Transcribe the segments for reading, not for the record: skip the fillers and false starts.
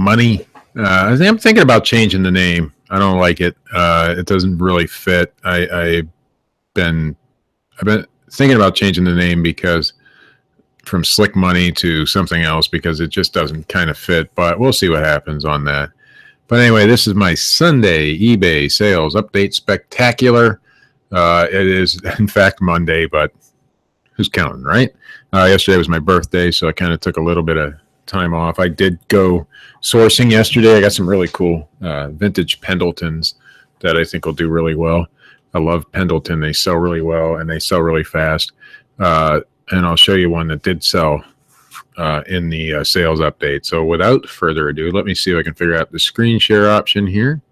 Money. I'm thinking about changing the name. I don't like it. It doesn't really fit. I've been thinking about changing the name because from Slick Money to something else because it just doesn't kind of fit. But we'll see what happens on that. But anyway, this is my Sunday eBay Sales Update Spectacular. It is, in fact, Monday, but who's counting, right? Yesterday was my birthday, so I kind of took a little bit of time off. I did go sourcing yesterday. I got some really cool vintage Pendletons that I think will do really well. I love Pendleton. They sell really well, and they sell really fast. And I'll show you one that did sell in the sales update. So without further ado, let me see if I can figure out the screen share option here.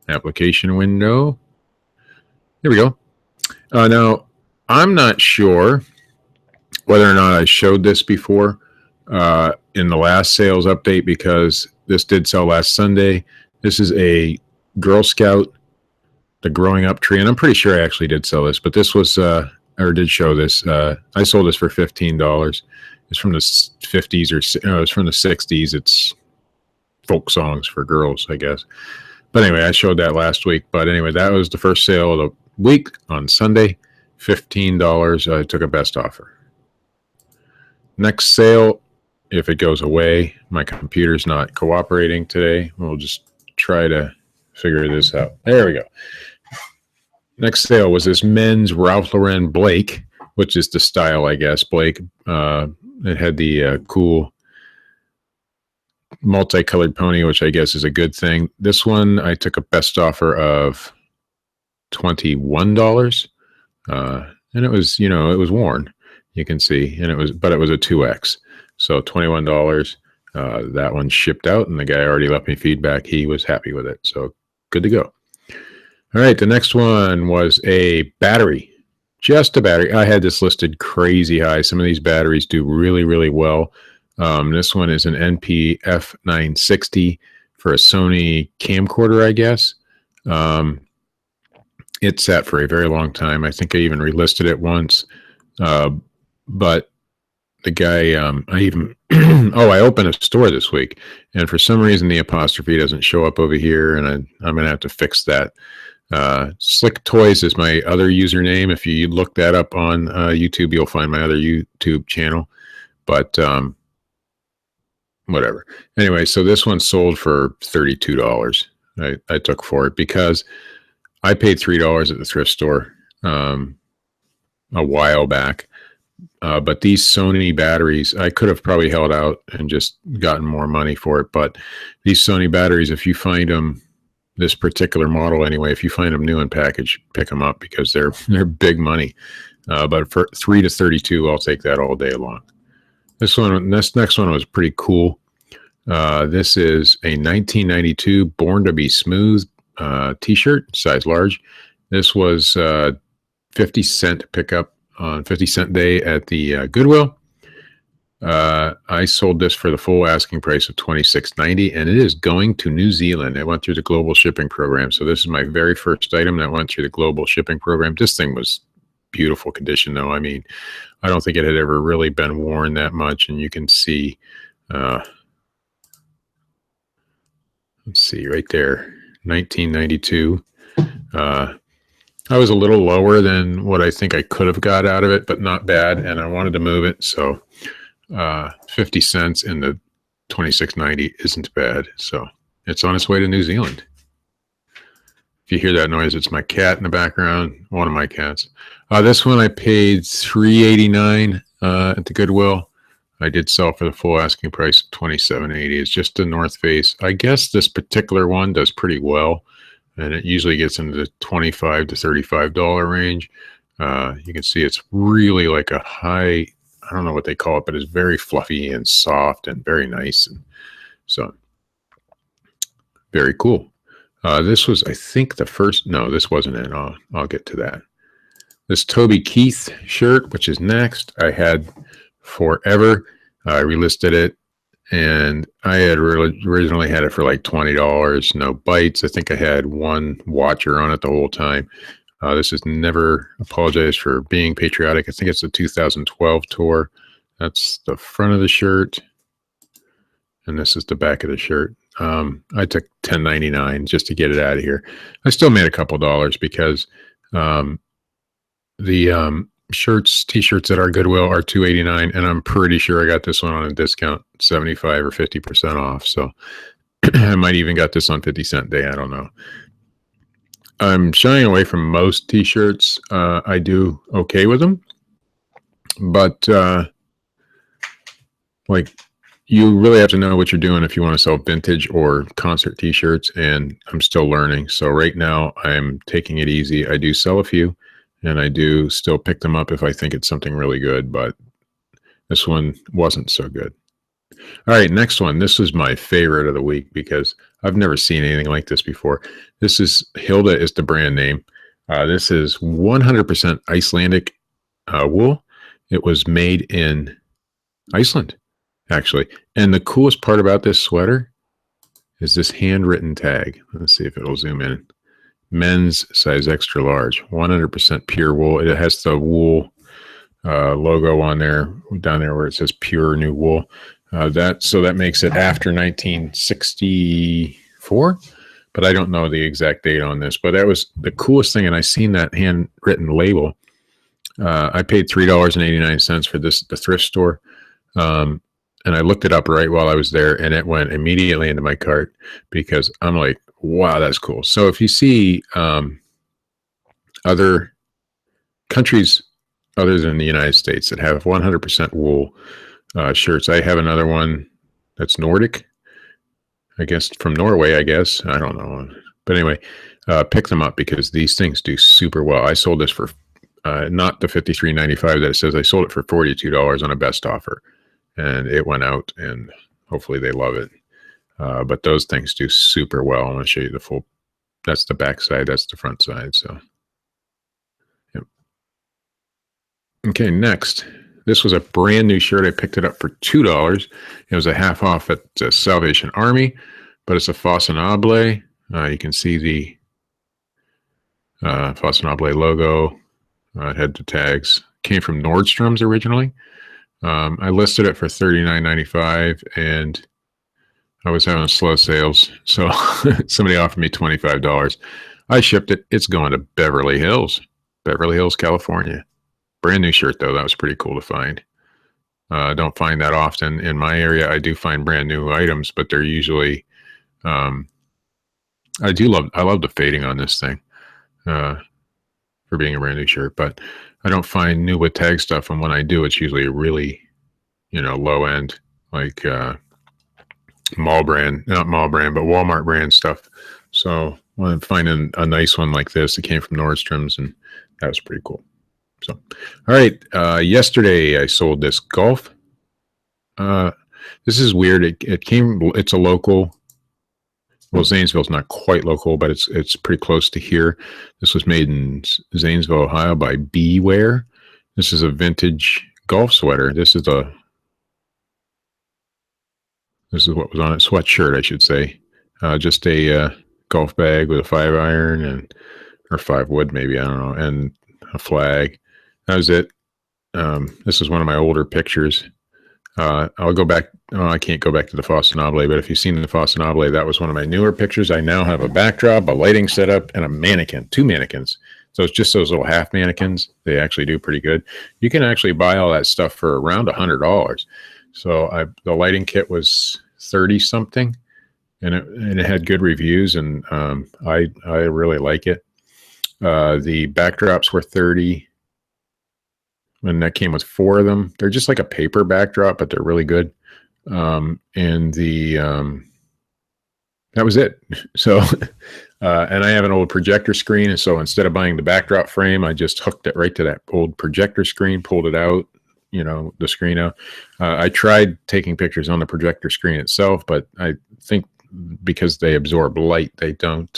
Application window. Here we go. Now, I'm not sure whether or not I showed this before in the last sales update because this did sell last Sunday. This is a Girl Scout, the growing up tree, and I'm pretty sure I actually did sell this, but this was, or did show this. I sold this for $15. It's from the 50s or no, it's from the 60s. It's folk songs for girls, I guess. But anyway, I showed that last week. But anyway, that was the first sale of the week on Sunday, $15. I took a best offer. Next sale, if it goes away, my computer's not cooperating today. We'll just try to figure this out. There we go. Next sale was this men's Ralph Lauren Blake, which is the style, I guess. Blake. It had the cool multicolored pony, which I guess is a good thing. This one, I took a best offer of $21. And it was, it was worn, you can see, and it was a 2X. So $21. That one shipped out, and the guy already left me feedback. He was happy with it. So good to go. All right, the next one was a battery. Just a battery. I had this listed crazy high. Some of these batteries do really, really well. This one is an NP F960 for a Sony camcorder, I guess. It sat for a very long time. I think I even relisted it once. But the guy, I opened a store this week, and for some reason the apostrophe doesn't show up over here, and I'm going to have to fix that. Slick Toys is my other username. If you look that up on YouTube, you'll find my other YouTube channel. But whatever. Anyway, so this one sold for $32. I took for it because I paid $3 at the thrift store a while back. But these Sony batteries, I could have probably held out and just gotten more money for it. But these Sony batteries, if you find them, this particular model anyway, if you find them new in package, pick them up because they're big money. But for $3 to $32, I'll take that all day long. This next one was pretty cool. This is a 1992 Born to Be Smooth t-shirt, size large. This was 50-cent pickup on 50-cent day at the Goodwill. I sold this for the full asking price of $26.90, and it is going to New Zealand. It went through the global shipping program. So this is my very first item that went through the global shipping program. This thing was beautiful condition, though. I mean, I don't think it had ever really been worn that much, and you can see, let's see right there, 1992. I was a little lower than what I think I could have got out of it, but not bad, and I wanted to move it, so 50 cents in the $26.90 isn't bad. So it's on its way to New Zealand. If you hear that noise, it's my cat in the background, one of my cats. This one I paid $3.89 at the Goodwill. I did sell for the full asking price of $27.80. It's just a North Face. I guess this particular one does pretty well, and it usually gets into the $25 to $35 range. You can see it's really like a high, I don't know what they call it, but it's very fluffy and soft and very nice. And so very cool. This was, I think, the first, no, this wasn't it. I'll get to that. This Toby Keith shirt, which is next, I had forever. I relisted it, and I had originally had it for like $20, no bites. I think I had one watcher on it the whole time. This is Never Apologize for Being Patriotic. I think it's the 2012 tour. That's the front of the shirt, and this is the back of the shirt. I took $10.99 just to get it out of here. I still made a couple dollars because the t-shirts at our Goodwill are $2.89, and I'm pretty sure I got this one on a discount, 75 or 50% off. So I might even got this on 50-cent day. I don't know. I'm shying away from most t-shirts. I do okay with them, but like, you really have to know what you're doing if you want to sell vintage or concert t-shirts, and I'm still learning. So right now I'm taking it easy. I do sell a few, and I do still pick them up if I think it's something really good, but this one wasn't so good. All right, next one. This is my favorite of the week because I've never seen anything like this before. This is Hilda is the brand name. This is 100% Icelandic wool. It was made in Iceland, actually. And the coolest part about this sweater is this handwritten tag. Let's see if it'll zoom in. Men's size extra large, 100% pure wool. It has the wool logo on there, down there where it says pure new wool. That makes it after 1964, but I don't know the exact date on this. But that was the coolest thing, and I seen that handwritten label. I paid $3.89 for this at the thrift store, and I looked it up right while I was there, and it went immediately into my cart because I'm like, wow, that's cool. So if you see other countries other than the United States that have 100% wool shirts. I have another one that's Nordic, I guess, from Norway, I guess. I don't know. But anyway, pick them up because these things do super well. I sold this for not the $53.95 that it says. I sold it for $42 on a best offer, and it went out, and hopefully they love it. But those things do super well. I want to show you the full. That's the back side. That's the front side. So, yep. Okay, next. This was a brand new shirt. I picked it up for $2. It was a half off at Salvation Army, but it's a Fastenable. You can see the Fastenable logo. It had the tags. Came from Nordstrom's originally. I listed it for $39.95, and I was having slow sales, so somebody offered me $25. I shipped it. It's going to Beverly Hills, California. Brand new shirt, though. That was pretty cool to find. I don't find that often in my area. I do find brand new items, but they're usually. I love the fading on this thing for being a brand new shirt, but I don't find new with tag stuff. And when I do, it's usually really, low end, like not mall brand, but Walmart brand stuff. So when I'm finding a nice one like this, it came from Nordstrom's, and that was pretty cool. So, all right. Yesterday I sold this golf. This is weird. It's a local. Well, Zanesville's not quite local, but it's pretty close to here. This was made in Zanesville, Ohio by Beware. This is a vintage golf sweater. This is what was on it. Sweatshirt, I should say. Just a golf bag with a 5-iron or 5 wood, maybe, I don't know, and a flag. That was it. This is one of my older pictures. I'll go back. I can't go back to the Fastenable, but if you've seen the Fastenable, that was one of my newer pictures. I now have a backdrop, a lighting setup, and a mannequin, 2 mannequins. So it's just those little half mannequins. They actually do pretty good. You can actually buy all that stuff for around $100. So the lighting kit was 30 something, and it had good reviews, and I really like it. The backdrops were 30. And that came with 4 of them. They're just like a paper backdrop, but they're really good. And that was it. So, and I have an old projector screen. And so instead of buying the backdrop frame, I just hooked it right to that old projector screen, pulled it out, the screen out. I tried taking pictures on the projector screen itself, but I think because they absorb light, they don't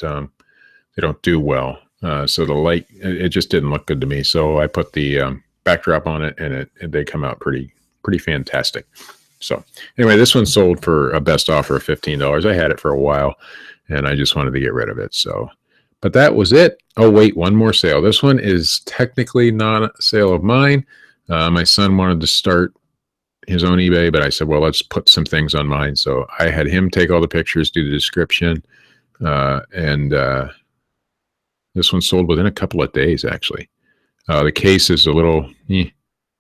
do well. So the light, it just didn't look good to me. So I put the backdrop on it, and they come out pretty fantastic. So anyway, this one sold for a best offer of $15. I had it for a while, and I just wanted to get rid of it. So, but that was it. Oh wait, one more sale. This one is technically not a sale of mine. My son wanted to start his own eBay, but I said, well, let's put some things on mine. So I had him take all the pictures, do the description, and this one sold within a couple of days, actually. The case is a little,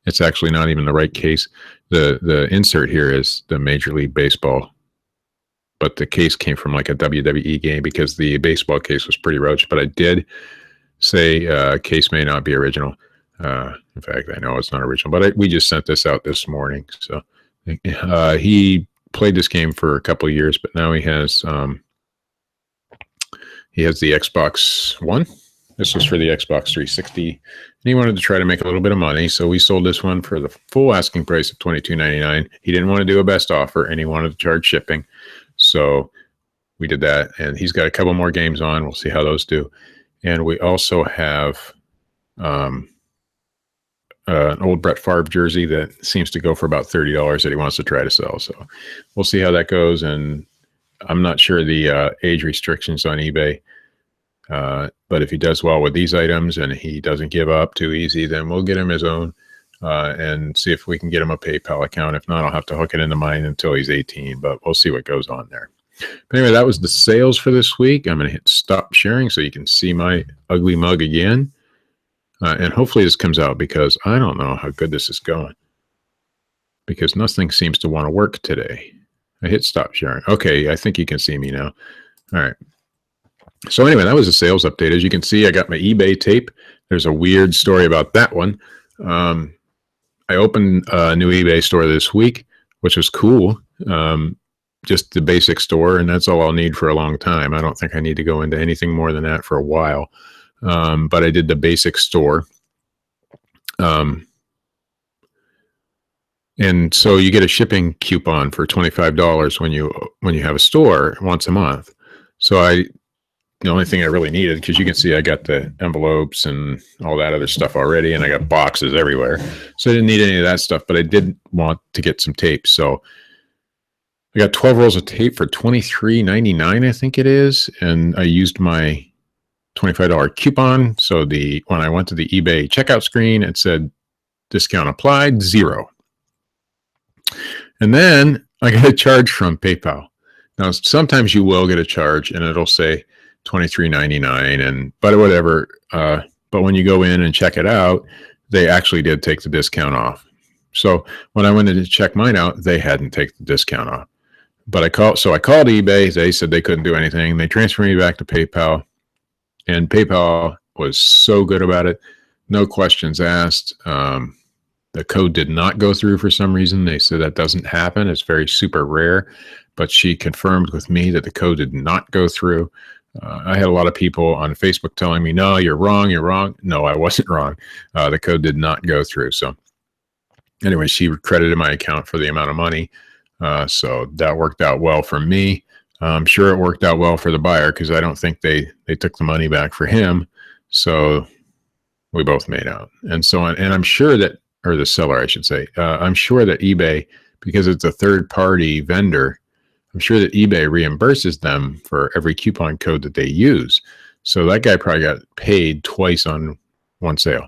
it's actually not even the right case. The insert here is the Major League Baseball, but the case came from like a WWE game because the baseball case was pretty roach. But I did say case may not be original. In fact, I know it's not original, but we just sent this out this morning. So he played this game for a couple of years, but now he has the Xbox One. This was for the Xbox 360, and he wanted to try to make a little bit of money. So we sold this one for the full asking price of $22.99. He didn't want to do a best offer, and he wanted to charge shipping. So we did that, and he's got a couple more games on. We'll see how those do. And we also have an old Brett Favre jersey that seems to go for about $30 that he wants to try to sell. So we'll see how that goes. And I'm not sure the age restrictions on eBay. But if he does well with these items and he doesn't give up too easy, then we'll get him his own and see if we can get him a PayPal account. If not, I'll have to hook it into mine until he's 18, but we'll see what goes on there. But anyway, that was the sales for this week. I'm going to hit stop sharing so you can see my ugly mug again. And hopefully this comes out because I don't know how good this is going because nothing seems to want to work today. I hit stop sharing. Okay, I think you can see me now. All right. So anyway, that was a sales update. As you can see, I got my eBay tape. There's a weird story about that one. I opened a new eBay store this week, which was cool. Just the basic store, and that's all I'll need for a long time. I don't think I need to go into anything more than that for a while. But I did the basic store. And so you get a shipping coupon for $25 when you have a store once a month. So the only thing I really needed, because you can see I got the envelopes and all that other stuff already, and I got boxes everywhere. So I didn't need any of that stuff, but I did want to get some tape. So I got 12 rolls of tape for $23.99, I think it is. And I used my $25 coupon. So when I went to the eBay checkout screen, it said discount applied, 0. And then I got a charge from PayPal. Now, sometimes you will get a charge and it'll say $23.99 but whatever. But when you go in and check it out, they actually did take the discount off. So when I went in to check mine out, they hadn't taken the discount off. But I called eBay. They said they couldn't do anything. They transferred me back to PayPal, and PayPal was so good about it. No questions asked. The code did not go through for some reason. They said that doesn't happen. It's very super rare. But she confirmed with me that the code did not go through. I had a lot of people on Facebook telling me, no, you're wrong, you're wrong. No, I wasn't wrong. The code did not go through. So anyway, she credited my account for the amount of money. So that worked out well for me. I'm sure it worked out well for the buyer because I don't think they took the money back for him. So we both made out. And so on. And I'm sure that, or the seller, I should say, I'm sure that eBay, because it's a third-party vendor, I'm sure that eBay reimburses them for every coupon code that they use. So that guy probably got paid twice on one sale.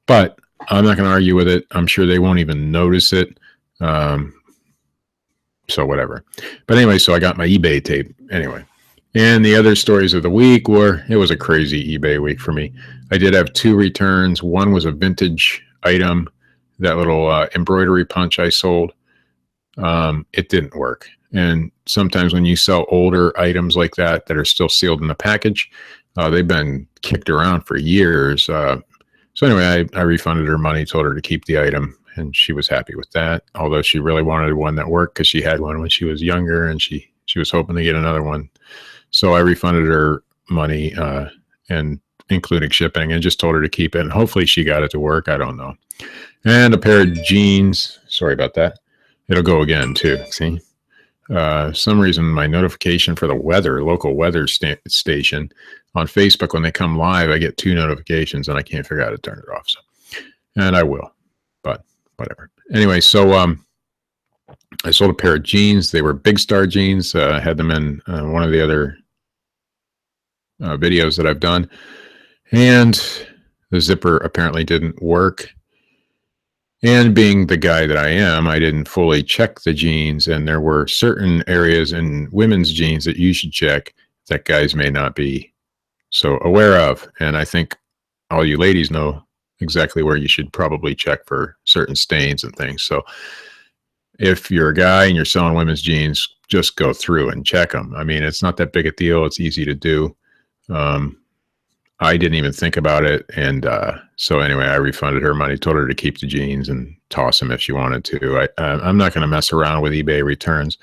But I'm not going to argue with it. I'm sure they won't even notice it. So whatever. But anyway, so I got my eBay tape anyway. And the other stories of the week were, it was a crazy eBay week for me. I did have 2 returns. One was a vintage item, that little embroidery punch I sold. It didn't work. And sometimes when you sell older items like that are still sealed in the package, they've been kicked around for years. So anyway, I refunded her money, told her to keep the item, and she was happy with that. Although she really wanted one that worked because she had one when she was younger, and she was hoping to get another one. So I refunded her money and including shipping, and just told her to keep it. And hopefully she got it to work. I don't know. And a pair of jeans. Sorry about that. It'll go again too. See? Some reason my notification for the local weather station on Facebook, when they come live, I get 2 notifications and I can't figure out how to turn it off. So, and I will, but whatever. Anyway, so I sold a pair of jeans. They were Big Star jeans. I had them in one of the other videos that I've done, and the zipper apparently didn't work. And being the guy that I am, I didn't fully check the jeans, and there were certain areas in women's jeans that you should check that guys may not be so aware of. And I think all you ladies know exactly where you should probably check for certain stains and things. So if you're a guy and you're selling women's jeans, just go through and check them. I mean, it's not that big a deal. It's easy to do. Um, I didn't even think about it. And so anyway, I refunded her money, told her to keep the jeans and toss them if she wanted to. I'm not going to mess around with eBay returns.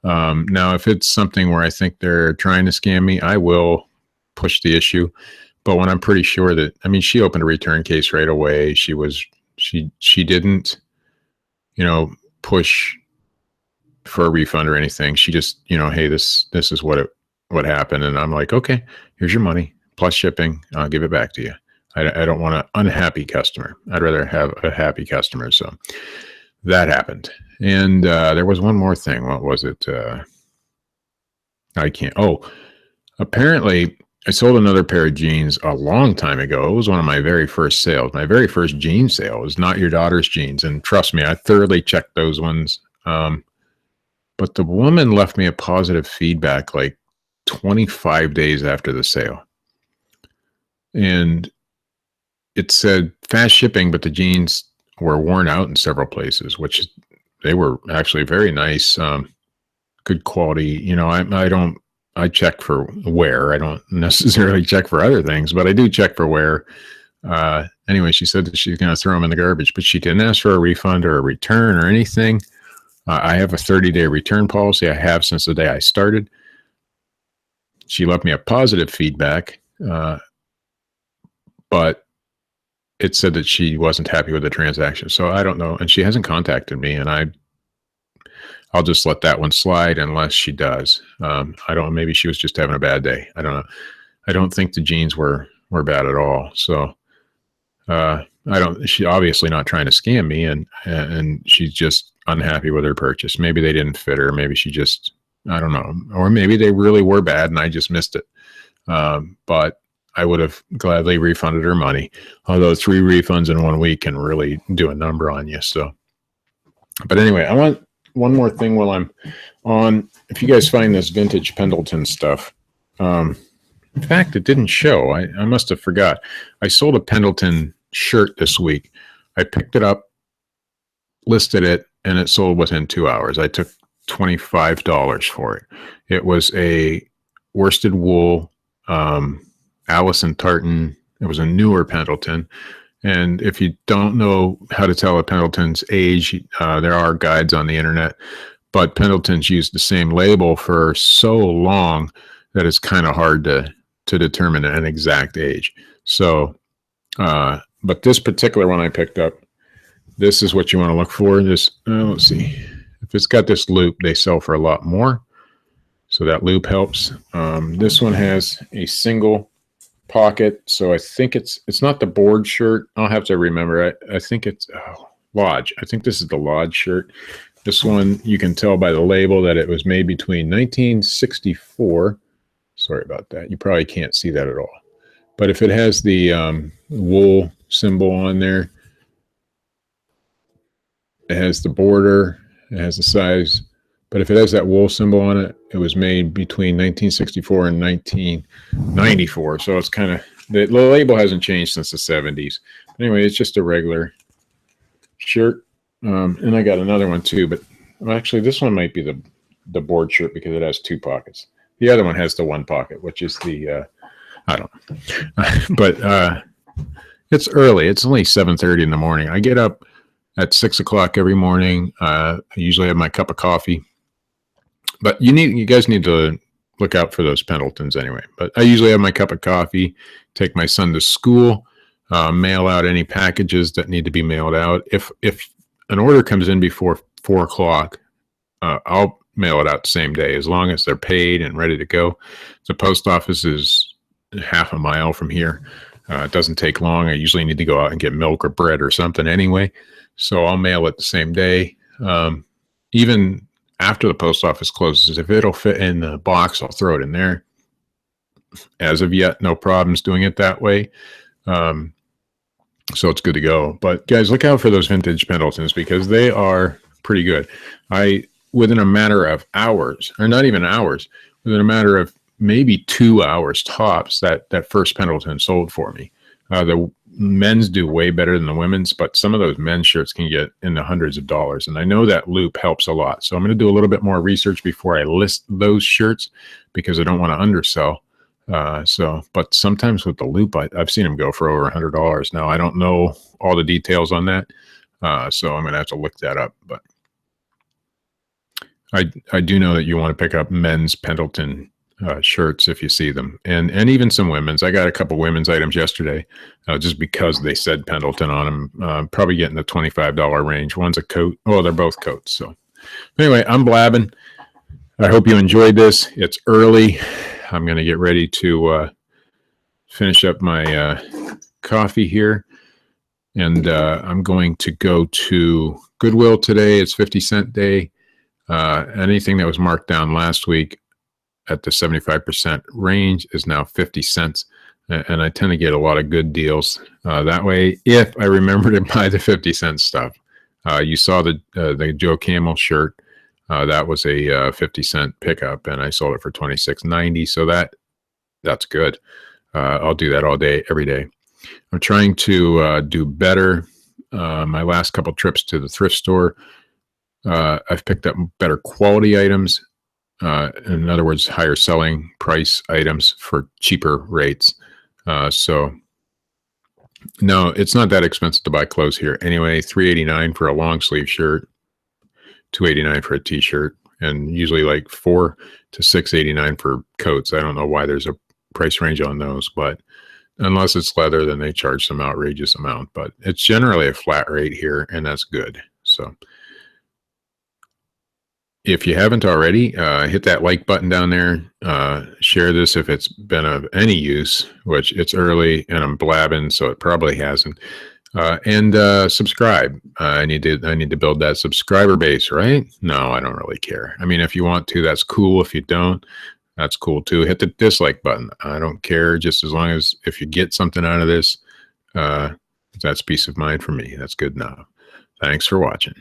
Now, if it's something where I think they're trying to scam me, I will push the issue. But when I'm pretty sure that, I mean, she opened a return case right away. She didn't, push for a refund or anything. She just, hey, this is what happened. And I'm like, okay, here's your money plus shipping. I'll give it back to you. I don't want an unhappy customer. I'd rather have a happy customer. So that happened. And there was one more thing. What was it? I can't. Oh, apparently I sold another pair of jeans a long time ago. It was one of my very first sales. My very first jean sale was not your daughter's jeans. And trust me, I thoroughly checked those ones. But the woman left me a positive feedback like 25 days after the sale. And it said fast shipping, but the jeans were worn out in several places, which they were actually very nice, good quality. I check for wear. I don't necessarily check for other things, but I do check for wear. Anyway, she said that she's going to throw them in the garbage, but she didn't ask for a refund or a return or anything. I have a 30-day return policy. I have since the day I started. She left me a positive feedback, but it said that she wasn't happy with the transaction. So I don't know. And she hasn't contacted me, and I'll just let that one slide unless she does. I don't, maybe she was just having a bad day. I don't know. I don't think the jeans were bad at all. So, she's obviously not trying to scam me, and she's just unhappy with her purchase. Maybe they didn't fit her. Maybe she just, I don't know. Or maybe they really were bad and I just missed it. But I would have gladly refunded her money. Although 3 refunds in 1 week can really do a number on you. So, but anyway, I want one more thing while I'm on. If you guys find this vintage Pendleton stuff, in fact, it didn't show. I must have forgot. I sold a Pendleton shirt this week. I picked it up, listed it, and it sold within 2 hours. I took $25 for it. It was a worsted wool Allison Tartan. It was a newer Pendleton. And if you don't know how to tell a Pendleton's age, there are guides on the internet, but Pendleton's used the same label for so long that it's kind of hard to determine an exact age. So, but this particular one I picked up, this is what you want to look for. This, let's see, if it's got this loop, they sell for a lot more. So that loop helps. This one has a single pocket, so I think it's not the board shirt. I'll have to remember. I think it's Lodge. I think this is the Lodge shirt. This one, you can tell by the label that it was made between 1964. Sorry about that. You probably can't see that at all. But if it has the wool symbol on there, it has the border, it has the size. But if it has that wool symbol on it, it was made between 1964 and 1994. So it's kind of, the label hasn't changed since the 70s. Anyway, it's just a regular shirt. And I got another one too, but actually this one might be the board shirt because it has 2 pockets. The other one has the 1 pocket, which is the, I don't know. But it's early. It's only 7:30 in the morning. I get up at 6 o'clock every morning. I usually have my cup of coffee. But you guys need to look out for those Pendletons anyway. But I usually have my cup of coffee, take my son to school, mail out any packages that need to be mailed out. If an order comes in before 4 o'clock, I'll mail it out the same day as long as they're paid and ready to go. The post office is half a mile from here. It doesn't take long. I usually need to go out and get milk or bread or something anyway. So I'll mail it the same day. Even after the post office closes, if it'll fit in the box, I'll throw it in there. As of yet, no problems doing it that way. So it's good to go. But guys, look out for those vintage Pendletons because they are pretty good. Within a matter of hours, or not even hours, within a matter of maybe 2 hours tops, that first Pendleton sold for me. The men's do way better than the women's, but some of those men's shirts can get in the hundreds of dollars. And I know that loop helps a lot. So I'm going to do a little bit more research before I list those shirts because I don't want to undersell. But sometimes with the loop, I've seen them go for over $100. Now I don't know all the details on that. So I'm going to have to look that up, but I do know that you want to pick up men's Pendleton shirts if you see them, and even some women's. I got a couple women's items yesterday, just because they said Pendleton on them. Probably getting the $25 range. One's a coat. Oh, they're both coats. So anyway, I'm blabbing. I hope you enjoyed this. It's early. I'm going to get ready to finish up my coffee here, and I'm going to go to Goodwill today. It's 50-cent day. Anything that was marked down last week at the 75% range is now 50 cents. And I tend to get a lot of good deals that way if I remember to buy the 50-cent stuff. You saw the Joe Camel shirt. That was a 50-cent pickup, and I sold it for $26.90. So that's good. I'll do that all day, every day. I'm trying to do better. My last couple trips to the thrift store, I've picked up better quality items. In other words, higher selling price items for cheaper rates. So no, it's not that expensive to buy clothes here. Anyway, $3.89 for a long sleeve shirt, $2.89 for a t-shirt, and usually like $4 to $6.89 for coats. I don't know why there's a price range on those, but unless it's leather, then they charge some outrageous amount. But it's generally a flat rate here, and that's good. So if you haven't already, hit that like button down there. Share this if it's been of any use, which it's early and I'm blabbing, so it probably hasn't. And subscribe. I need to build that subscriber base, right? No, I don't really care. I mean, if you want to, that's cool. If you don't, that's cool too. Hit the dislike button. I don't care. Just as long as if you get something out of this, that's peace of mind for me. That's good enough. Thanks for watching.